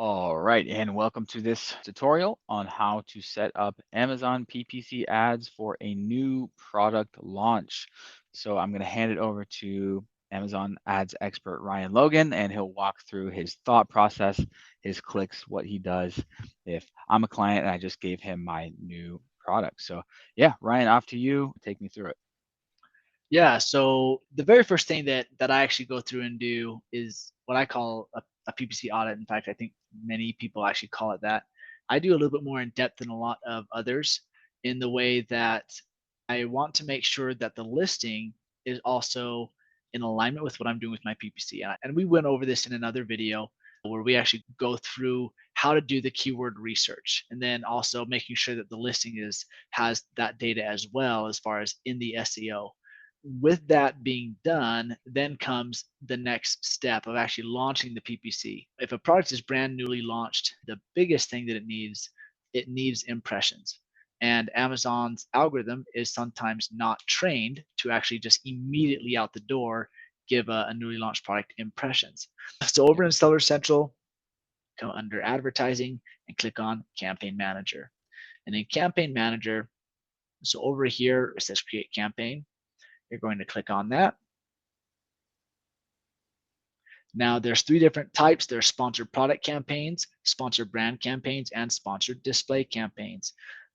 All right, and welcome to this tutorial on how to set up Amazon PPC ads for a new product launch. So I'm going to hand it over to Amazon ads expert Ryan Logan, and he'll walk through his thought process, his clicks, what he does if I'm a client and I just gave him my new product. So yeah, Ryan, off to you. Take me through it. Yeah, so the very first thing that I actually go through and do is what I call a PPC audit. In fact, I think many people actually call it that. I do a little bit more in depth than a lot of others in the way that I want to make sure that the listing is also in alignment with what I'm doing with my PPC. And we went over this in another video where we actually go through how to do the keyword research and then also making sure that the listing has that data as well as far as in the SEO. With that being done, then comes the next step of actually launching the PPC. If a product is brand newly launched, the biggest thing that it needs impressions. And Amazon's algorithm is sometimes not trained to actually just immediately out the door give a newly launched product impressions. So over in Seller Central, go under advertising and click on Campaign Manager. And in Campaign Manager, so over here it says create campaign. You're going to click on that. Now there's three different types. There's sponsored product campaigns, sponsored brand campaigns, and sponsored display campaigns.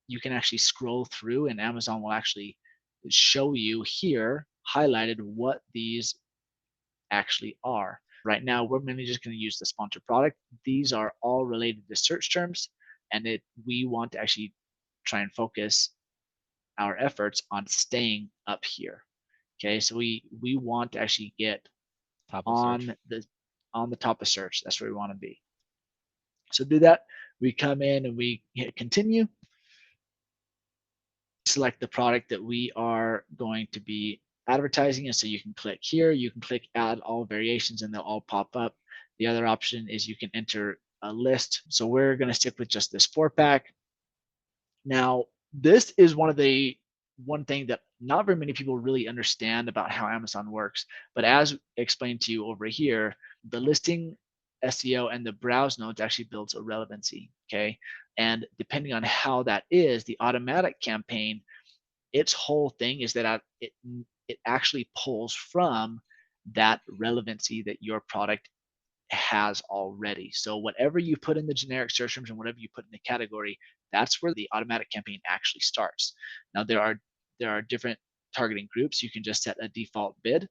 You can actually scroll through and Amazon will actually show you here highlighted what these actually are. Right now, we're mainly just going to use the sponsored product. These are all related to search terms, and we want to actually try and focus our efforts on staying up here. Okay, so we want to actually get Top of search. on the top of search. That's where we want to be. So do that. We come in and we hit continue. Select the product that we are going to be advertising. And so you can click here, you can click add all variations and they'll all pop up. The other option is you can enter a list. So we're going to stick with just this 4-pack. Now, this is one thing that not very many people really understand about how Amazon works. But as explained to you over here, the listing SEO and the browse nodes actually builds a relevancy. Okay. And depending on how that is, the automatic campaign, its whole thing is that it actually pulls from that relevancy that your product has already. So whatever you put in the generic search terms and whatever you put in the category, that's where the automatic campaign actually starts. Now there are different targeting groups. You can just set a default bid,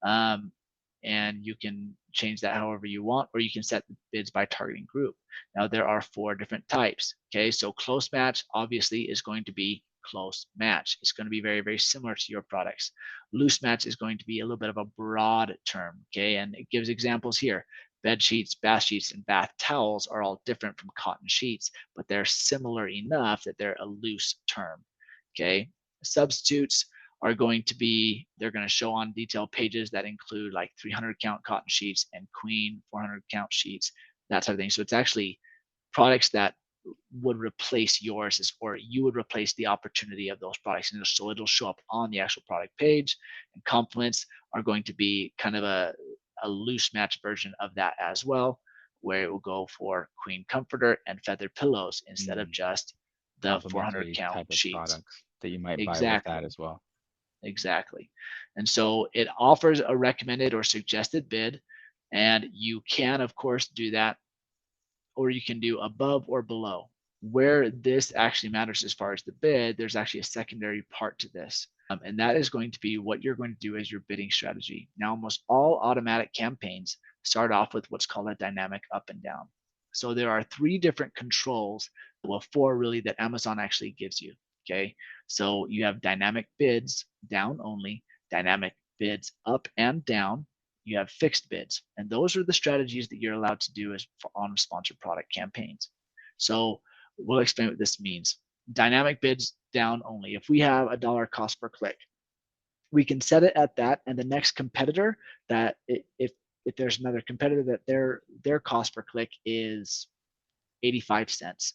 and you can change that however you want, or you can set the bids by targeting group. Now there are 4 different types. Okay, so close match obviously is going to be close match. It's going to be very, very similar to your products. Loose match is going to be a little bit of a broad term. Okay, and it gives examples here. Bed sheets, bath sheets, and bath towels are all different from cotton sheets, but they're similar enough that they're a loose term. Okay, substitutes are going to be, they're going to show on detailed pages that include like 300 count cotton sheets and queen 400 count sheets, that type of thing. So it's actually products that would replace yours, or you would replace the opportunity of those products. And so it'll show up on the actual product page. And complements are going to be kind of a loose match version of that as well, where it will go for queen comforter and feather pillows instead of just the 400 Complementary count type of sheets. products that you might buy with that Exactly. as well. Exactly. And so it offers a recommended or suggested bid. And you can, of course, do that, or you can do above or below. Where this actually matters as far as the bid, there's actually a secondary part to this. And that is going to be what you're going to do as your bidding strategy. Now, almost all automatic campaigns start off with what's called a dynamic up and down. So there are 3 different controls, well, 4 really, that Amazon actually gives you. Okay, so you have dynamic bids down only, dynamic bids up and down, you have fixed bids, and those are the strategies that you're allowed to do as on sponsored product campaigns. So we'll explain what this means. Dynamic bids down only. If we have a dollar cost per click, we can set it at that, and the next competitor that if there's another competitor that their cost per click is 85 cents.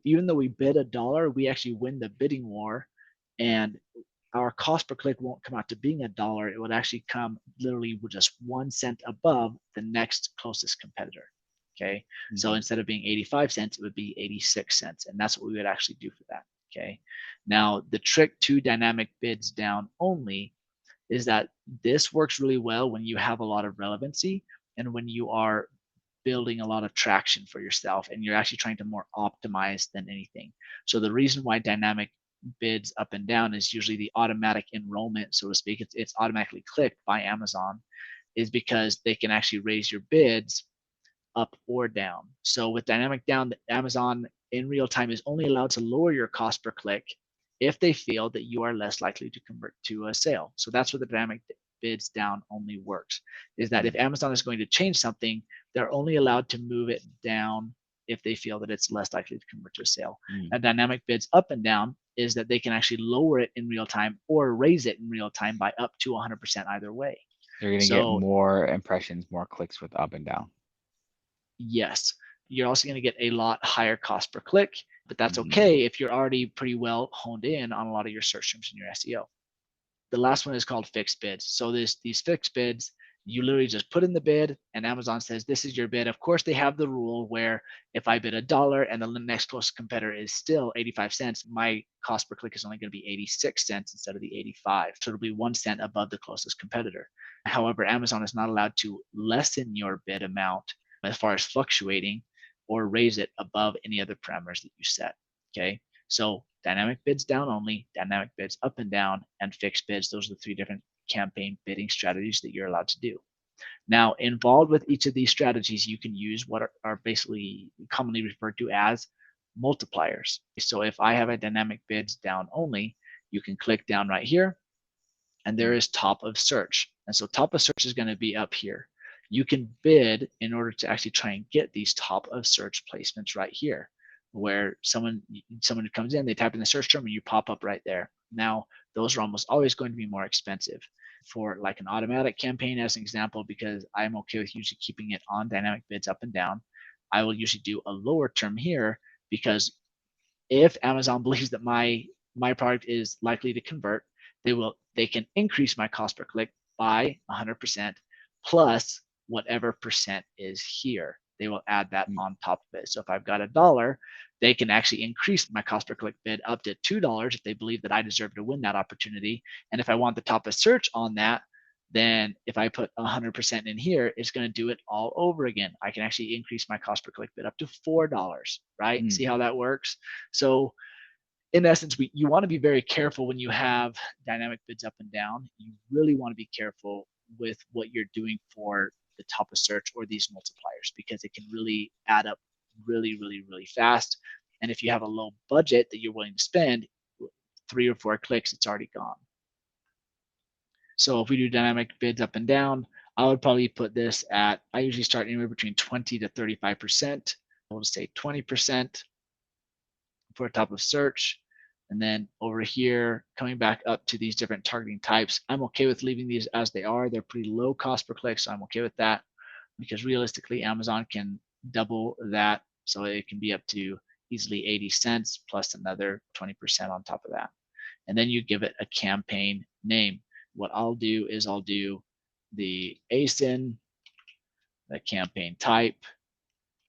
Even though we bid a dollar, we actually win the bidding war, and our cost per click won't come out to being a dollar. It would actually come literally with just 1 cent above the next closest competitor. Okay. So Mhm. instead of being 85 cents, it would be 86 cents. And that's what we would actually do for that. Okay. Now, the trick to dynamic bids down only is that this works really well when you have a lot of relevancy and when you are building a lot of traction for yourself and you're actually trying to more optimize than anything. So the reason why dynamic bids up and down is usually the automatic enrollment, so to speak, it's automatically clicked by Amazon, is because they can actually raise your bids up or down. So with dynamic down, Amazon in real time is only allowed to lower your cost per click if they feel that you are less likely to convert to a sale. So that's where the dynamic bids down only works, is that if Mhm. Amazon is going to change something, they're only allowed to move it down if they feel that it's less likely to convert to a sale. Mhm. And dynamic bids up and down is that they can actually lower it in real time or raise it in real time by up to 100% either way. You're gonna get So more impressions, more clicks with up and down. yes, you're also going to get a lot higher cost per click, but that's Mhm. okay if you're already pretty well honed in on a lot of your search terms and your SEO. The last one is called fixed bids. So these fixed bids, you literally just put in the bid and Amazon says, this is your bid. Of course, they have the rule where if I bid $1 and the next closest competitor is still 85 cents, my cost per click is only going to be 86 cents instead of the 85. So it'll be 1 cent above the closest competitor. However, Amazon is not allowed to lessen your bid amount as far as fluctuating or raise it above any other parameters that you set. Okay. So dynamic bids down only, dynamic bids up and down, and fixed bids. Those are the three different campaign bidding strategies that you're allowed to do. Now, involved with each of these strategies, you can use what are basically commonly referred to as multipliers. So if I have a dynamic bids down only, you can click down right here and there Mhm. is top of search. And so top of search is going to be up here. You can bid in order to actually try and get these top of search placements right here, where someone who comes in, they type in the search term and you pop up right there. Now, those are almost always going to be more expensive. For like an automatic campaign, as an example, because I'm okay with usually keeping it on dynamic bids up and down, I will usually do a lower term here because if Amazon believes that my product is likely to convert, they can increase my cost per click by 100% plus whatever percent is here. They will add that Mm. on top of it. So if I've got $1, they can actually increase my cost per click bid up to $2 if they believe that I deserve to win that opportunity. And if I want the top of search on that, then if I put 100% in here, it's going to do it all over again. I can actually increase my cost per click bid up to $4, right? See Mm. how that works? So in essence, you want to be very careful when you have dynamic bids up and down. You really want to be careful with what you're doing for the top of search or these multipliers because it can really add up really, really, really fast. And if you have a low budget that you're willing to spend, 3 or 4 clicks, it's already gone. So if we do dynamic bids up and down, I would probably put this at, I usually start anywhere between 20 to 35%. We'll just say 20% for a top of search. And then over here, coming back up to these different targeting types, I'm okay with leaving these as they are. They're pretty low cost per click, so I'm okay with that because realistically, Amazon can double that. So it can be up to easily 80 cents plus another 20% on top of that. And then you give it a campaign name. What I'll do is I'll do the ASIN, the campaign type,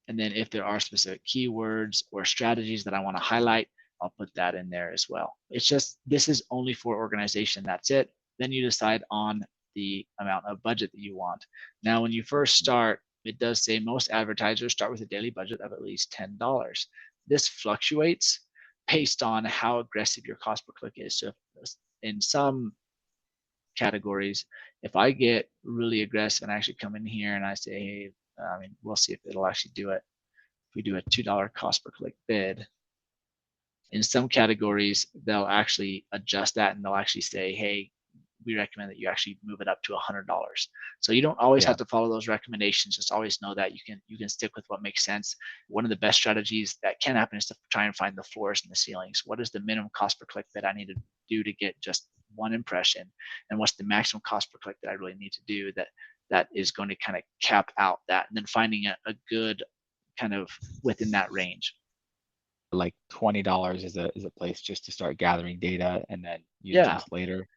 and then if there are specific keywords or strategies that I want to highlight, I'll put that in there as well. It's just, this is only for organization. That's it. Then you decide on the amount of budget that you want. Now, when you first Mhm. start, it does say most advertisers start with a daily budget of at least $10. This fluctuates based on how aggressive your cost per click is. So in some categories, if I get really aggressive and actually come in here and I say, hey, I mean, we'll see if it'll actually do it. If we do a $2 cost per click bid, in some categories, they'll actually adjust that and they'll actually say, hey, we recommend that you actually move it up to $100. So you don't always Yeah. have to follow those recommendations. Just always know that you can stick with what makes sense. One of the best strategies that can happen is to try and find the floors and the ceilings. What is the minimum cost per click that I need to do to get just one impression, and what's the maximum cost per click that I really need to do that is going to kind of cap out that, and then finding a good kind of within that range. Like $20 is a place just to start gathering data and then you Yeah, adjust later.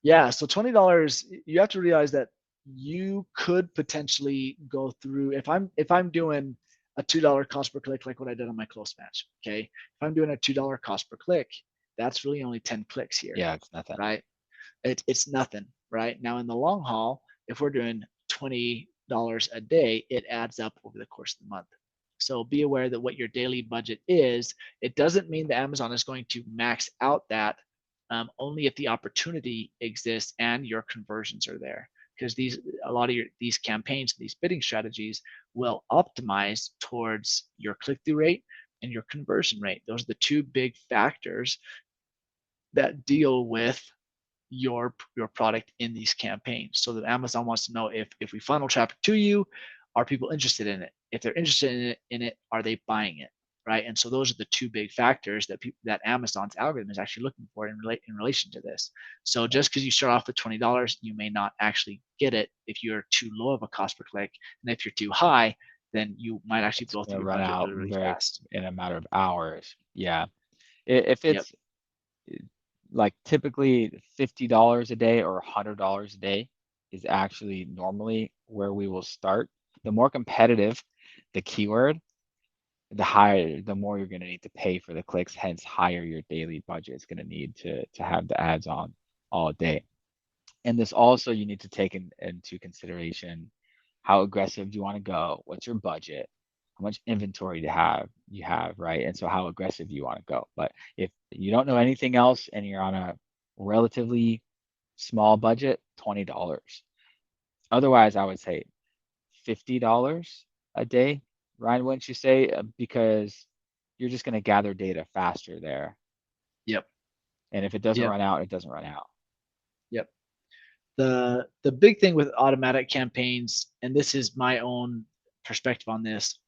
yeah. So $20, you have to realize that you could potentially go through, if I'm doing a $2 cost per click, like what I did on my close match. Okay. If I'm doing a $2 cost per click, that's really only 10 clicks here, Yeah, it's nothing. right? It's nothing, right? Now in the long haul, if we're doing $20 a day, it adds up over the course of the month. So be aware that what your daily budget is, it doesn't mean that Amazon is going to max out that, only if the opportunity exists and your conversions are there. Because a lot of these campaigns, these bidding strategies will optimize towards your click-through rate and your conversion rate. Those are the two big factors that deal with your product in these campaigns. So that Amazon wants to know, if we funnel traffic to you, are people interested in it? If they're interested in it, are they buying it? Right. And so those are the two big factors that Amazon's algorithm is actually looking for in relation to this. So just because you start off with $20, you may not actually get it if you're too low of a cost per click. And if you're too high, then you might actually It's blow through gonna your run budget out really, really very fast. in a matter of hours. Yeah. If Yep. it's like typically $50 a day or $100 a day is actually normally where we will start. The more competitive the keyword, the higher, the more you're going to need to pay for the clicks, hence higher your daily budget is going to need to have the ads on all day. And this also you need to take into consideration how aggressive do you want to go? What's your budget? How much inventory you have, right? And so how aggressive you want to go. But if you don't know anything else and you're on a relatively small budget, $20. Otherwise, I would say $50 a day, Ryan, wouldn't you say? Because you're just going to gather data faster there. Yep. And if it doesn't Yep. run out, it doesn't run out. Yep. The big thing with automatic campaigns, and this is my own perspective on this,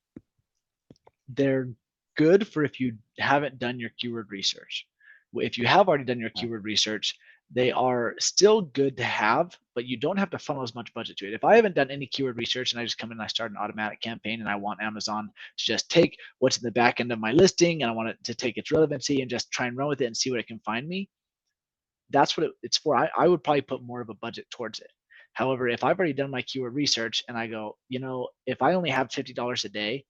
they're good for if you haven't done your keyword research. If you have already done your keyword research, they are still good to have, but you don't have to funnel as much budget to it. If I haven't done any keyword research and I just come in and I start an automatic campaign and I want Amazon to just take what's in the back end of my listing and I want it to take its relevancy and just try and run with it and see what it can find me, that's what it's for. I would probably put more of a budget towards it. However, if I've already done my keyword research and I go, if I only have $50 a day,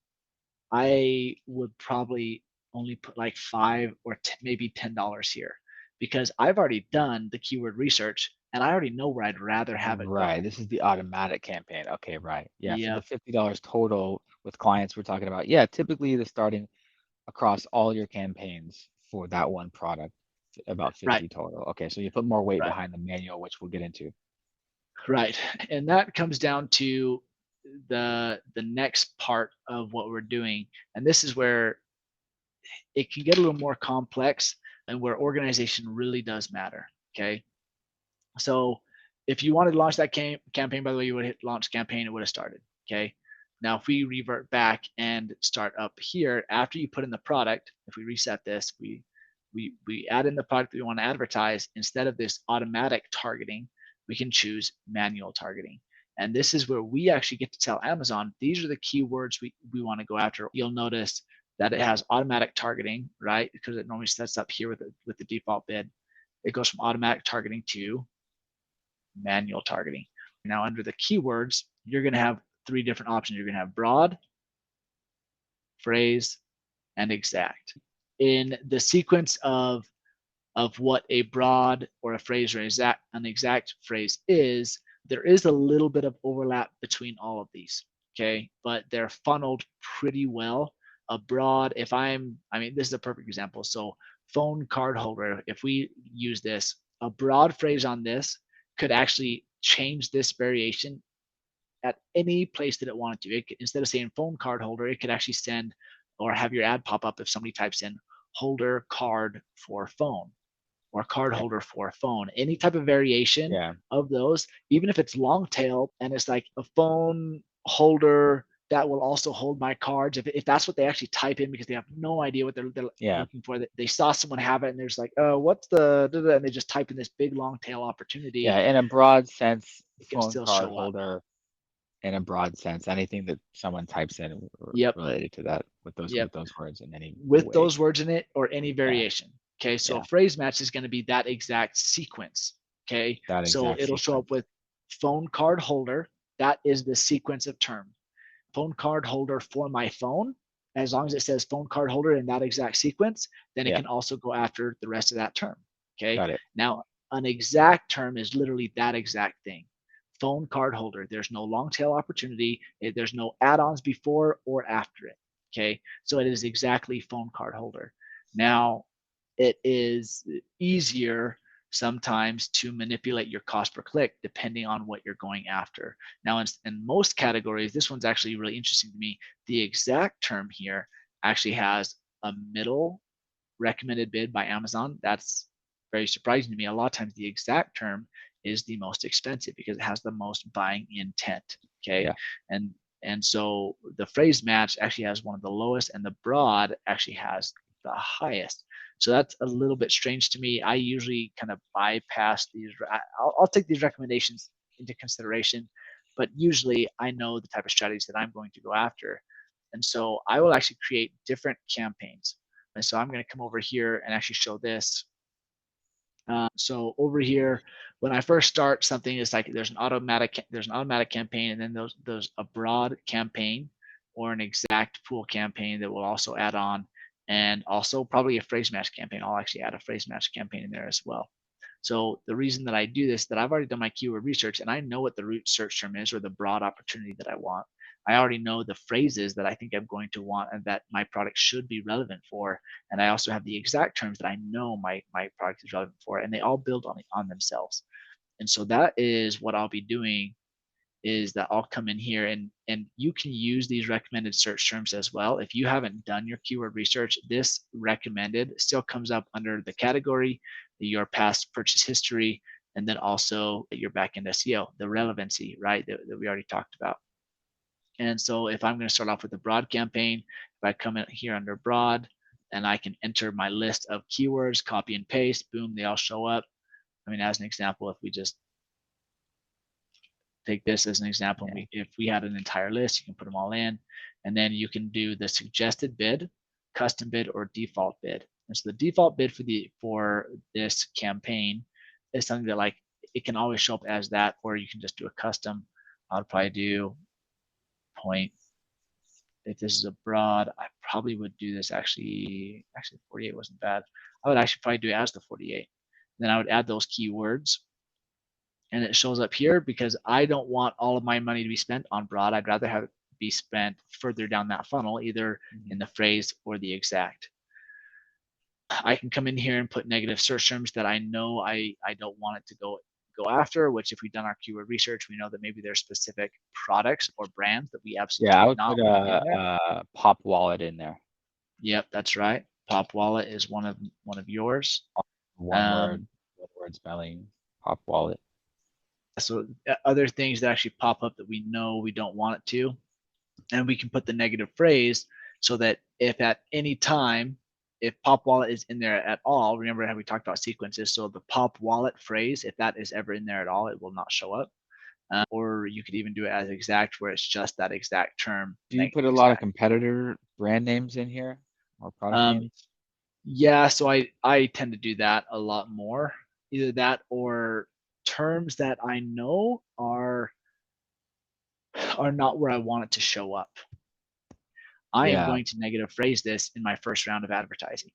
I would probably only put like maybe $10 here, because I've already done the keyword research and I already know where I'd rather have it Right. go. This is the automatic campaign. Okay, right. Yeah. For the Yep. $50 total with clients we're talking about, yeah, typically the starting across all your campaigns for that one product, about Right. 50 total. Okay, so you put more weight Right. behind the manual, which we'll get into. Right. And that comes down to the next part of what we're doing. And this is where it can get a little more complex and where organization really does matter. Okay. So if you wanted to launch that campaign, by the way, you would hit launch campaign, it would have started. Okay. Now, if we revert back and start up here, after you put in the product, if we reset this, we add in the product that we want to advertise. Instead of this automatic targeting, we can choose manual targeting. And this is where we actually get to tell Amazon, these are the keywords we want to go after. You'll notice that it has automatic targeting, right? Because it normally sets up here with the default bid. It goes from automatic targeting to manual targeting. Now, under the keywords, you're going to have three different options. You're going to have broad, phrase, and exact. In the sequence of what a broad or a phrase or an exact phrase is, there is a little bit of overlap between all of these. Okay, but they're funneled pretty well. A broad, this is a perfect example. So, phone card holder, if we use this, a broad phrase on this could actually change this variation at any place that it wanted to. Instead of saying phone card holder, it could actually send or have your ad pop up if somebody types in holder card for phone or card Okay. holder for phone. Any type of variation Yeah. of those, even if it's long tail and it's like a phone holder that will also hold my cards. If that's what they actually type in because they have no idea what they're Yeah. looking for, they saw someone have it and there's like, oh, what's the, and they just type in this big long tail opportunity, Yeah. In a broad sense, it can phone still card show up. holder, in a broad sense, anything that someone types in Yep. related to that with Yep. those words in any With way. those words in it or any Yeah. variation. Okay. So a Yeah. phrase match is going to be that exact sequence. Okay. That So exact it'll show up sequence. with phone card holder, that is the sequence of term. Phone card holder for my phone, as long as it says phone card holder in that exact sequence, then it Yeah, can also go after the rest of that term. Okay. got it. Now, an exact term is literally that exact thing. Phone card holder. There's no long tail opportunity. There's no add ons before or after it. Okay. So it is exactly phone card holder. Now, it is easier sometimes to manipulate your cost per click depending on what you're going after. Now, in most categories, this one's actually really interesting to me. The exact term here actually has a middle recommended bid by Amazon. That's very surprising to me. A lot of times, the exact term is the most expensive because it has the most buying intent. Okay, Yeah, and so the phrase match actually has one of the lowest, and the broad actually has the highest. So that's a little bit strange to me. I usually kind of bypass these. I'll take these recommendations into consideration, but usually I know the type of strategies that I'm going to go after. And so I will actually create different campaigns. And so I'm going to come over here and actually show this. So over here, when I first start something, it's like there's an automatic campaign, and then there's a broad campaign or an exact pool campaign that will also add on, and also probably a phrase match campaign. I'll actually add a phrase match campaign in there as well. So the reason that I do this, that I've already done my keyword research and I know what the root search term is or the broad opportunity that I want. I already know the phrases that I think I'm going to want and that my product should be relevant for. And I also have the exact terms that I know my product is relevant for, and they all build on themselves. And so that is what I'll be doing, is that I'll come in here and you can use these recommended search terms as well. If you haven't done your keyword research, this recommended still comes up under the category, your past purchase history, and then also your backend SEO, the relevancy, right, that we already talked about. And so if I'm going to start off with a broad campaign, if I come in here under broad and I can enter my list of keywords, copy and paste, boom, they all show up. I mean, as an example, if we just take this as an example, yeah, if we had an entire list, you can put them all in, and then you can do the suggested bid, custom bid, or default bid. And so the default bid for this campaign is something that, like, it can always show up as that, or you can just do a custom. I would probably do point. If this is a broad, I probably would do this actually 48 wasn't bad. I would actually probably do it as the 48. Then I would add those keywords, and it shows up here because I don't want all of my money to be spent on broad. I'd rather have it be spent further down that funnel, either in the phrase or the exact. I can come in here and put negative search terms that I know I don't want it to go after, which if we've done our keyword research, we know that maybe there's specific products or brands that we absolutely yeah. I do would not put want in there. a pop wallet in there. Yep, that's right. Pop wallet is one of yours. One word, Um, one word spelling. Pop wallet. so other things that actually pop up that we know we don't want it to, and we can put the negative phrase so that if at any time, if pop wallet is in there at all, remember how we talked about sequences, so the pop wallet phrase, if that is ever in there at all, it will not show up. Or you could even do it as exact, where it's just that exact term, Do you put a lot of exact. competitor brand names in here or product um, names? yeah, so I tend to do that a lot more, either that or terms that I know are not where I want it to show up. I am Yeah. going to negative phrase this in my first round of advertising,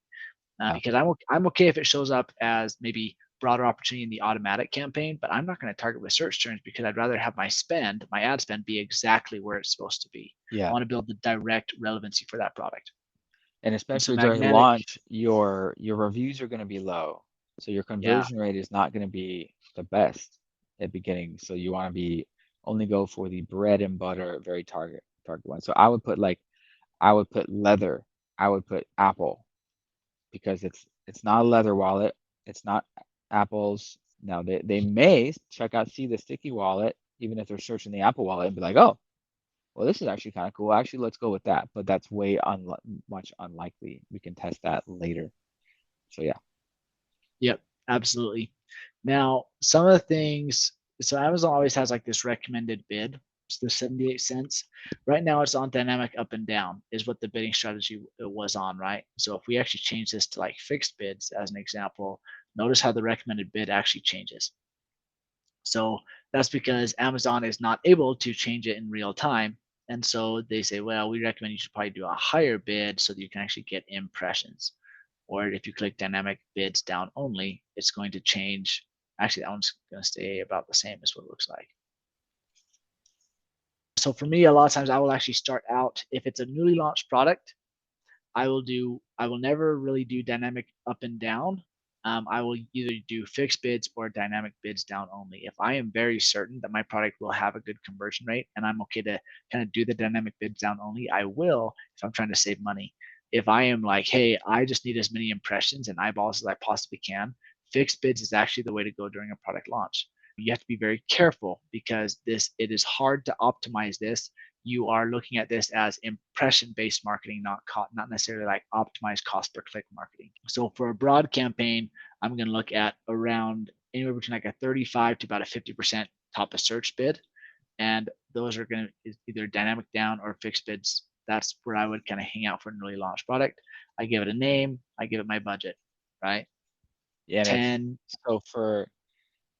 Yeah. because I'm okay if it shows up as maybe broader opportunity in the automatic campaign, but I'm not going to target with search terms because I'd rather have my ad spend be exactly where it's supposed to be. I Yeah. want to build the direct relevancy for that product. And And so especially during magnetic, launch, your reviews are going to be low. So your yeah, conversion rate is not going to be the best at beginning. So you want to be only go for the bread and butter, very target one. So I would put leather. I would put Apple because it's not a leather wallet. It's not Apple's. Now they may check out see the sticky wallet, even if they're searching the Apple wallet and be like, oh, well, this is actually kind of cool. Actually, let's go with that. But that's much unlikely. We can test that later. So yeah, yep, absolutely. Now, some of the things, so Amazon always has like this recommended bid. It's the 78 cents. Right now, it's on dynamic up and down, is what the bidding strategy was on, right? So if we actually change this to like fixed bids as an example, notice how the recommended bid actually changes. So that's because Amazon is not able to change it in real time. And so they say, well, we recommend you should probably do a higher bid so that you can actually get impressions. Or if you click dynamic bids down only, it's going to change. Actually, that one's going to stay about the same as what it looks like. So for me, a lot of times I will actually start out, if it's a newly launched product, I will never really do dynamic up and down. I will either do fixed bids or dynamic bids down only. If I am very certain that my product will have a good conversion rate and I'm okay to kind of do the dynamic bids down only, I will if I'm trying to save money. If I am like, hey, I just need as many impressions and eyeballs as I possibly can, fixed bids is actually the way to go during a product launch. You have to be very careful because it is hard to optimize this. You are looking at this as impression based marketing, not necessarily like optimized cost per click marketing. So for a broad campaign, I'm going to look at around anywhere between like a 35 to about a 50% top of search bid. And those are going to either dynamic down or fixed bids. That's where I would kind of hang out for a newly launched product. I give it a name, I give it my budget, right? Yeah, and it's 10. so for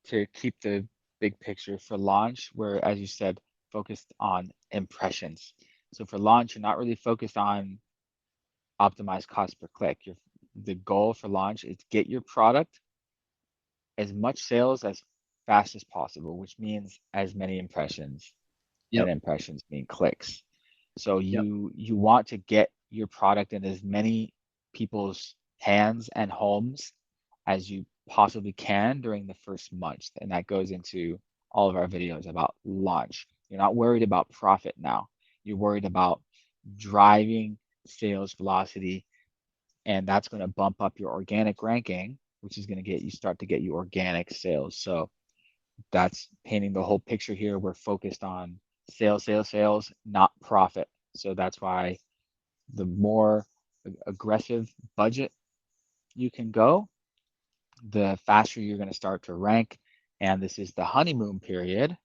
to keep the big picture for launch, where as you said, focused on impressions. So for launch, you're not really focused on optimized cost per click. The goal for launch is get your product as much sales as fast as possible, which means as many impressions, and Yep. impressions mean clicks. So Yep. you want to get your product in as many people's hands and homes as you possibly can during the first month. And that goes into all of our videos about launch. You're not worried about profit now. You're worried about driving sales velocity, and that's going to bump up your organic ranking, which is going to start to get you organic sales. So that's painting the whole picture here. We're focused on sales, sales, sales, not profit. So that's why the more aggressive budget you can go, the faster you're going to start to rank. And this is the honeymoon period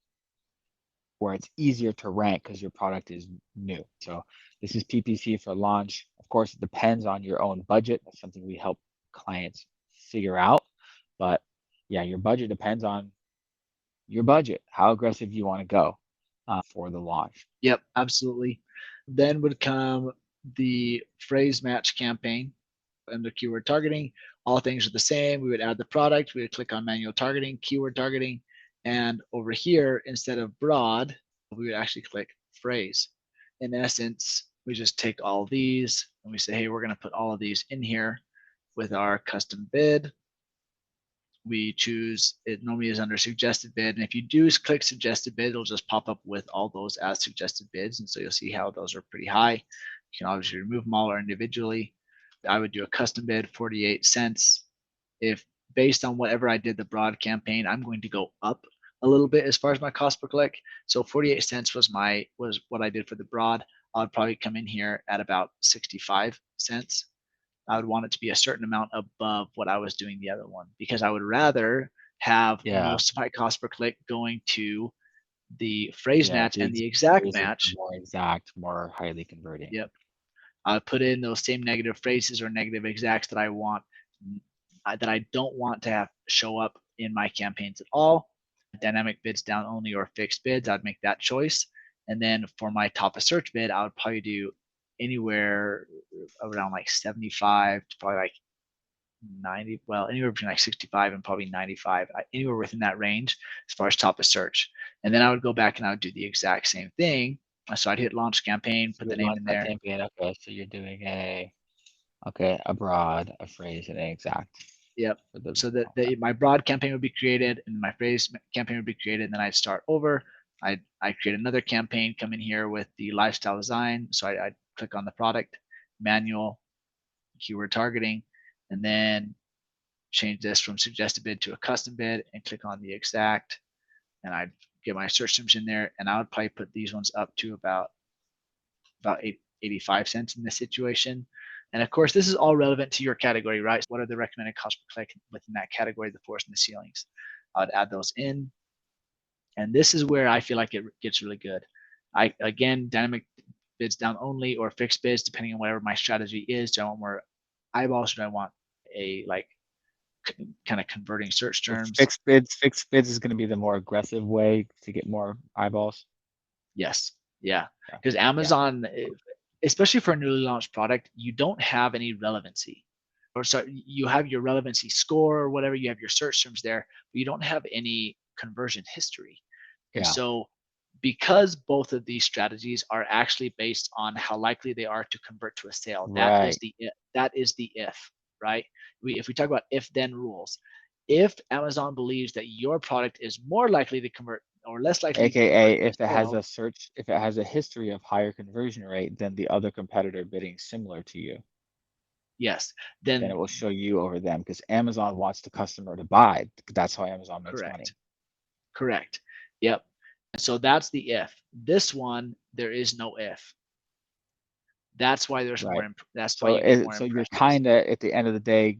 where it's easier to rank because your product is new. So this is PPC for launch. Of course, it depends on your own budget. That's something we help clients figure out. But yeah, your budget depends on your budget, how aggressive you want to go for the launch. Yep, absolutely. Then would come the phrase match campaign under keyword targeting. All things are the same. We would add the product. We would click on manual targeting, keyword targeting. And over here, instead of broad, we would actually click phrase. In essence, we just take all these and we say, hey, we're going to put all of these in here with our custom bid. We choose, it normally is under suggested bid. And if you do click suggested bid, it'll just pop up with all those as suggested bids. And so you'll see how those are pretty high. You can obviously remove them all or individually. I would do a custom bid, 48 cents. If based on whatever I did the broad campaign, I'm going to go up a little bit as far as my cost per click. So 48 cents was what I did for the broad. I would probably come in here at about 65 cents. I would want it to be a certain amount above what I was doing the other one because I would rather have Yeah, most of my cost per click going to the phrase yeah, match and the exact phrases are match. more exact, more highly converting. Yep. I put in those same negative phrases or negative exacts that I want, that I don't want to have show up in my campaigns at all. Dynamic bids down only or fixed bids, I'd make that choice. And then for my top of search bid, I would probably do anywhere around like 75 to probably like 90, well, anywhere between like 65 and probably 95, anywhere within that range as far as top of search. And then I would go back and I would do the exact same thing. So I'd hit launch campaign, You put the would name launch in that there. campaign. Okay, so you're doing a broad, a phrase, and an exact Yep. for the So that okay. my broad campaign would be created and my phrase campaign would be created. And then I'd start over. I create another campaign, come in here with the lifestyle design. So I'd click on the product, manual, keyword targeting, and then change this from suggested bid to a custom bid and click on the exact. And I'd get my search terms in there. And I would probably put these ones up to about 85 cents in this situation. And of course, this is all relevant to your category, right? So what are the recommended cost per click within that category, the floors and the ceilings? I'd add those in. And this is where I feel like it gets really good. Again, dynamic bids down only or fixed bids, depending on whatever my strategy is. Do I want more eyeballs? Or do I want a like kind of converting search So terms. fixed bids is going to be the more aggressive way to get more eyeballs. Yes. Yeah. Yeah. Because Yeah. Amazon, especially for a newly launched product, you don't have any relevancy. Or so you have your relevancy score or whatever, you have your search terms there, but you don't have any conversion history. And Yeah. so because both of these strategies are actually based on how likely they are to convert to a sale, Right. that is the if, right? If we talk about if then rules, if Amazon believes that your product is more likely to convert or less likely to AKA convert to if it a has sale, a search, if it has a history of higher conversion rate than the other competitor bidding similar to you, yes, then then it will show you over them because Amazon wants the customer to buy. That's how Amazon makes money. correct. Correct. Yep. And so that's the if. This one, there is no if. That's why there's Right. more. That's why So you get more so you're impressions. kind of at the end of the day,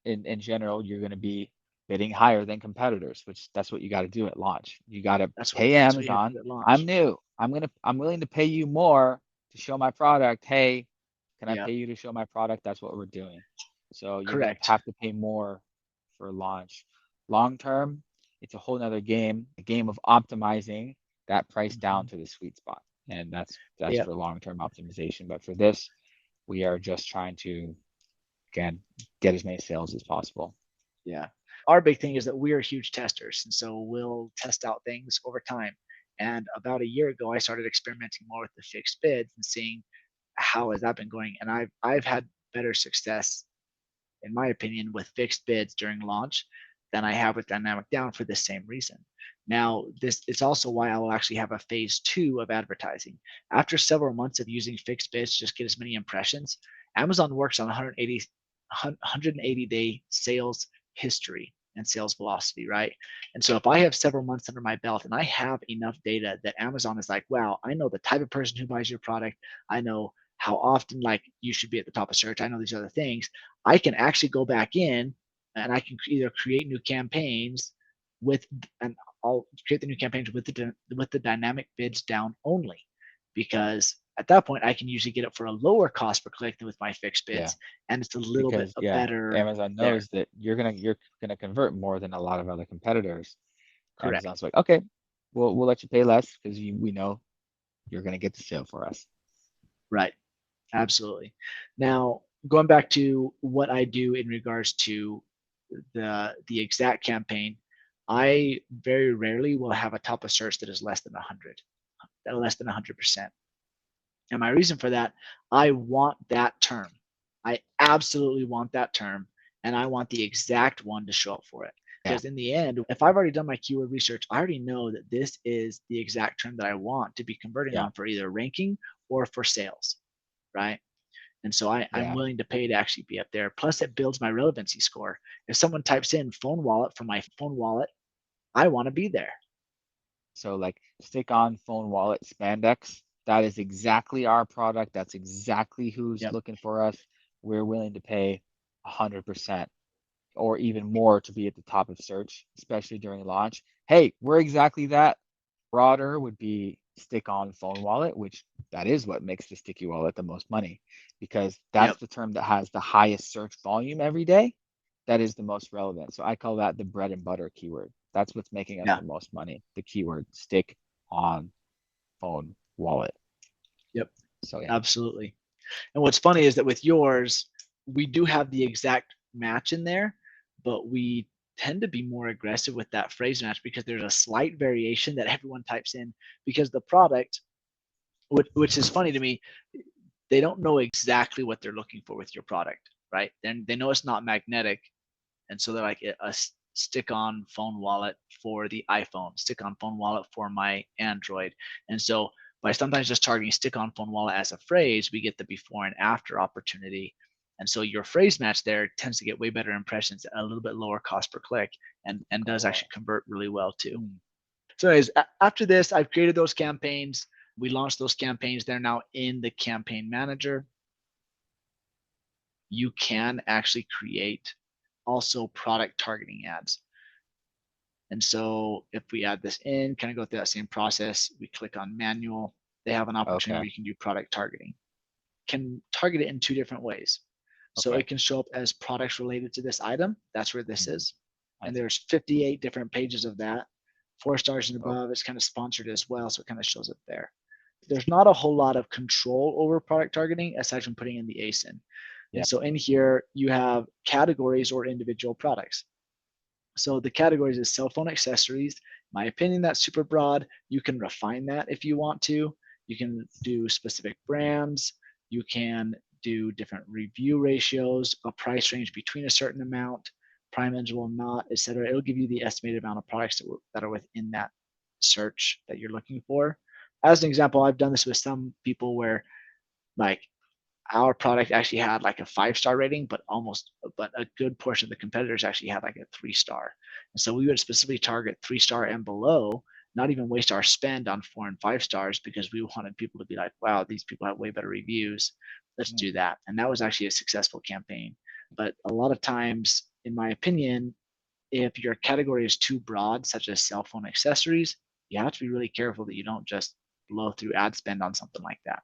in general, you're going to be bidding higher than competitors, which that's what you got to do at launch. You got to pay That's what you have to Amazon. do at I'm launch. new. I'm willing to pay you more to show my product. Hey, can I Yeah. pay you to show my product? That's what we're doing. So you're going to Correct. have to pay more for launch. Long term, it's a whole nother game, a game of optimizing that price down Hmm. to the sweet spot. And that's Yep. for long-term optimization. But for this, we are just trying to, again, get as many sales as possible. Yeah. Our big thing is that we are huge testers, and so we'll test out things over time. And about a year ago, I started experimenting more with the fixed bids and seeing how has that been going. And I've had better success in my opinion, with fixed bids during launch than I have with dynamic down for the same reason. Now, this is also why I will actually have a phase two of advertising. After several months of using fixed bids to just get as many impressions, Amazon works on 180 day sales history and sales velocity, right? And so if I have several months under my belt and I have enough data that Amazon is like, wow, I know the type of person who buys your product, I know how often like you should be at the top of search, I know these other things, I can actually go back in and I can either create new campaigns with, and I'll create the new campaigns with the dynamic bids down only, because at that point I can usually get it for a lower cost per click than with my fixed Yeah. bids, and it's a little bit Because yeah, better Amazon there. knows that you're gonna convert more than a lot of other competitors. Correct. Amazon's like, okay, we'll let you pay less because we know you're gonna get the sale for us. Right. Absolutely. Now, going back to what I do in regards to the exact campaign, I very rarely will have a top of search that is less than 100, less than 100%. And my reason for that, I want that term. I absolutely want that term, and I want the exact one to show up for it. Yeah, Because in the end, if I've already done my keyword research, I already know that this is the exact term that I want to be converting yeah, on for either ranking or for sales, right? And so I'm yeah. willing to pay to actually be up there. Plus, it builds my relevancy score. If someone types in phone wallet from my phone wallet, I want to be there. So like stick on phone wallet spandex. That is exactly our product. That's exactly who's Yep. looking for us. We're willing to pay 100% or even more to be at the top of search, especially during launch. Hey, we're exactly that. Broader would be stick on phone wallet, which that is what makes the sticky wallet the most money because that's Yep. the term that has the highest search volume every day. That is the most relevant. So I call that the bread and butter keyword. That's what's making us Yeah. the most money. The keyword stick on phone wallet. Yep. So yeah. Absolutely. And what's funny is that with yours, we do have the exact match in there, but we tend to be more aggressive with that phrase match because there's a slight variation that everyone types in because the product, which is funny to me, they don't know exactly what they're looking for with your product, right? Then they know it's not magnetic, and so they're like a stick-on phone wallet for the iPhone, stick-on phone wallet for my Android, and so by sometimes just targeting stick-on phone wallet as a phrase, we get the before and after opportunity. And so your phrase match there tends to get way better impressions at a little bit lower cost per click, and does Oh. actually convert really well too. Hmm. So anyways, after this, I've created those campaigns. We launched those campaigns. They're now in the campaign manager. You can actually create also product targeting ads. And so if we add this in, kind of go through that same process, we click on manual, they have an opportunity Okay. where you can do product targeting. Can target it in two different ways. So Okay. it can show up as products related to this item. That's where this Mhm. is. I And see. there's 58 different pages of that. 4 stars and Oh, above is kind of sponsored as well. So it kind of shows up there. There's not a whole lot of control over product targeting aside from putting in the ASIN. And yeah. so in here, you have categories or individual products. So the categories is cell phone accessories. My opinion, that's super broad. You can refine that if you want to. You can do specific brands. You can do different review ratios, a price range between a certain amount, prime eligible, not, etc. It'll give you the estimated amount of products that are within that search that you're looking for. As an example, I've done this with some people where like our product actually had like a 5 star rating, but a good portion of the competitors actually had like a 3 star. And so we would specifically target 3 star and below, not even waste our spend on 4 and 5 stars because we wanted people to be like, wow, these people have way better reviews. Let's Mm, do that. And that was actually a successful campaign. But a lot of times, in my opinion, if your category is too broad, such as cell phone accessories, you have to be really careful that you don't just blow through ad spend on something like that.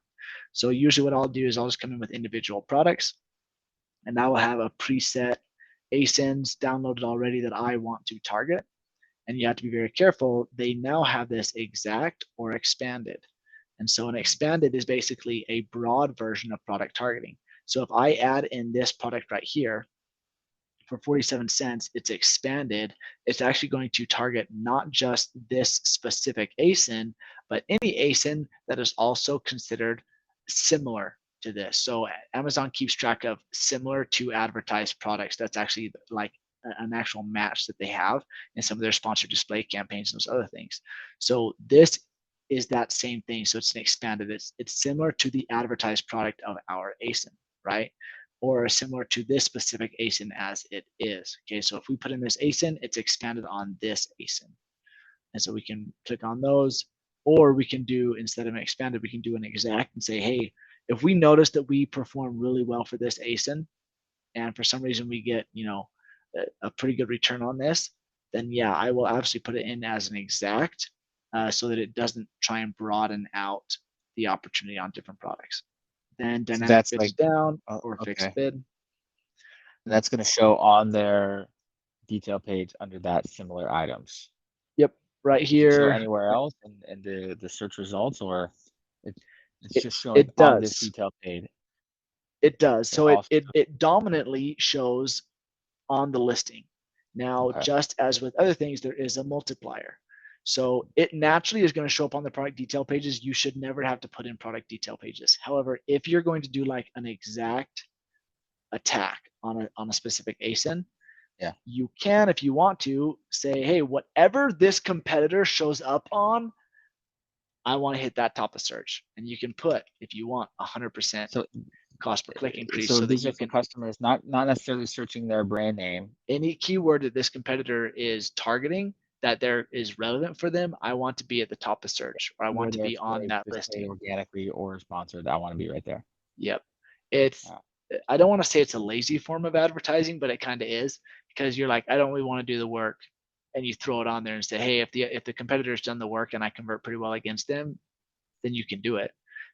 So usually what I'll do is I'll just come in with individual products and I will have a preset ASINs downloaded already that I want to target. And you have to be very careful. They now have this exact or expanded. And so an mm, expanded is basically a broad version of product targeting. So if I add in this product right here, for 47 cents, it's expanded. It's actually going to target not just this specific ASIN, but any ASIN that is also considered similar to this. So Amazon keeps track of similar to advertised products. That's actually like an actual match that they have in some of their sponsored display campaigns and those other things. So this is that same thing. So it's an expanded. It's similar to the advertised product of our ASIN, right? Or similar to this specific ASIN as it is. Okay, so if we put in this ASIN, it's expanded on this ASIN. And so we can click on those, or we can do, instead of an expanded, we can do an exact and say, hey, if we notice that we perform really well for this ASIN, and for some reason we get, a pretty good return on this, then yeah, I will absolutely put it in as an exact so that it doesn't try and broaden out the opportunity on different products. Then So dynamic that's bids like, down oh, or fixed okay. bid. And that's going to show on their detail page under that similar items. Yep, right Does it show here. anywhere else in the search results, or it, it's It just showing it on this does. detail page? It does. It So it also, it it dominantly shows on the listing. Now, okay. just as with other things, there is a multiplier. So it naturally is going to show up on the product detail pages. You should never have to put in product detail pages. However, if you're going to do like an exact attack on a specific ASIN, Yeah. you can, if you want to, say, hey, whatever this competitor shows up on, I want to hit that top of search. And you can put, if you want, 100% So cost per click increase so so that these are you for can, customers not necessarily searching their brand name, any keyword that this competitor is targeting that there is relevant for them, I want to be at the top of search or I want to whether be it's on that displayed listing. organically or sponsored. I want to be right there. Yep. It's, Uh, I don't want to say it's a lazy form of advertising, but it kind of is because you're like, I don't really want to do the work. And you throw it on there and say, hey, if the competitor's done the work and I convert pretty well against them, then you can do it.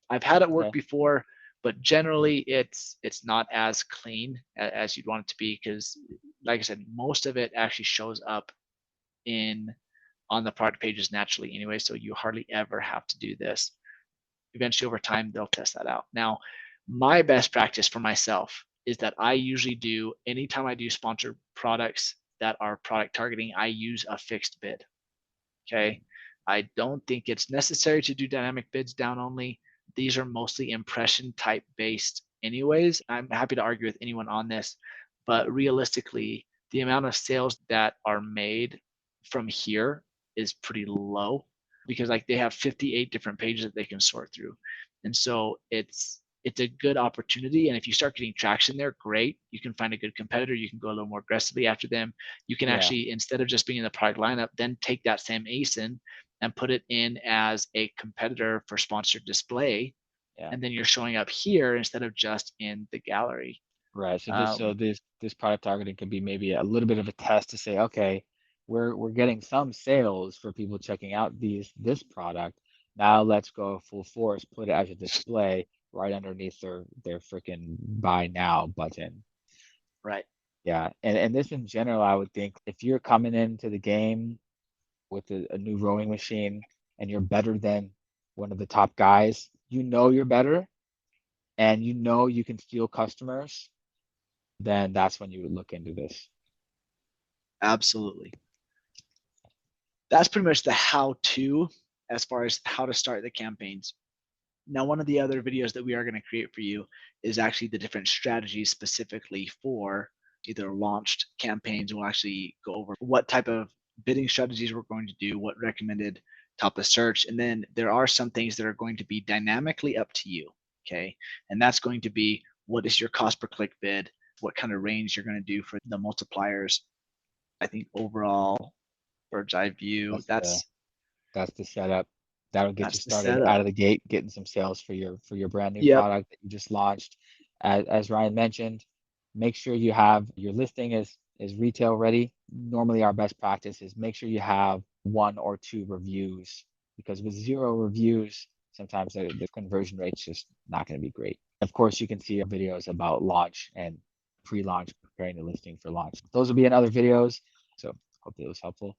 I've had it work okay. before, but generally it's not as clean as you'd want it to be because, like I said, most of it actually shows up in on the product pages naturally anyway, so you hardly ever have to do this. Eventually, over time, they'll test that out. Now, my best practice for myself is that I usually do anytime I do sponsored products that are product targeting, I use a fixed bid. Okay. I don't think it's necessary to do dynamic bids down only. These are mostly impression type based, anyways. I'm happy to argue with anyone on this, but realistically, the amount of sales that are made from here is pretty low because like they have 58 different pages that they can sort through. And so it's a good opportunity. And if you start getting traction there, great. You can find a good competitor. You can go a little more aggressively after them. You can Yeah. actually, instead of just being in the product lineup, then take that same ASIN and put it in as a competitor for sponsored display. Yeah. And then you're showing up here instead of just in the gallery. Right. Um, This product targeting can be maybe a little bit of a test to say, okay, we're getting some sales for people checking out this product. Now let's go full force, put it as a display right underneath their freaking buy now button. Right. Yeah, and this in general, I would think if you're coming into the game with a new rowing machine and you're better than one of the top guys, you know you're better and you know you can steal customers, then that's when you would look into this. Absolutely. That's pretty much the how to as far as how to start the campaigns. Now, one of the other videos that we are going to create for you is actually the different strategies specifically for either launched campaigns. We'll actually go over what type of bidding strategies we're going to do, what recommended top of search, and then there are some things that are going to be dynamically up to you. Okay. And that's going to be what is your cost per click bid, what kind of range you're going to do for the multipliers. I think overall bird's eye view, That's the setup. That'll get you that's the started out setup. of the gate, getting some sales for your brand new Yep. product that you just launched. As Ryan mentioned, make sure you have your listing is retail ready. Normally, our best practice is make sure you have one or two reviews because with zero reviews, sometimes the conversion rate's just not going to be great. Of course, you can see our videos about launch and pre-launch, preparing the listing for launch. Those will be in other videos. So hopefully it was helpful.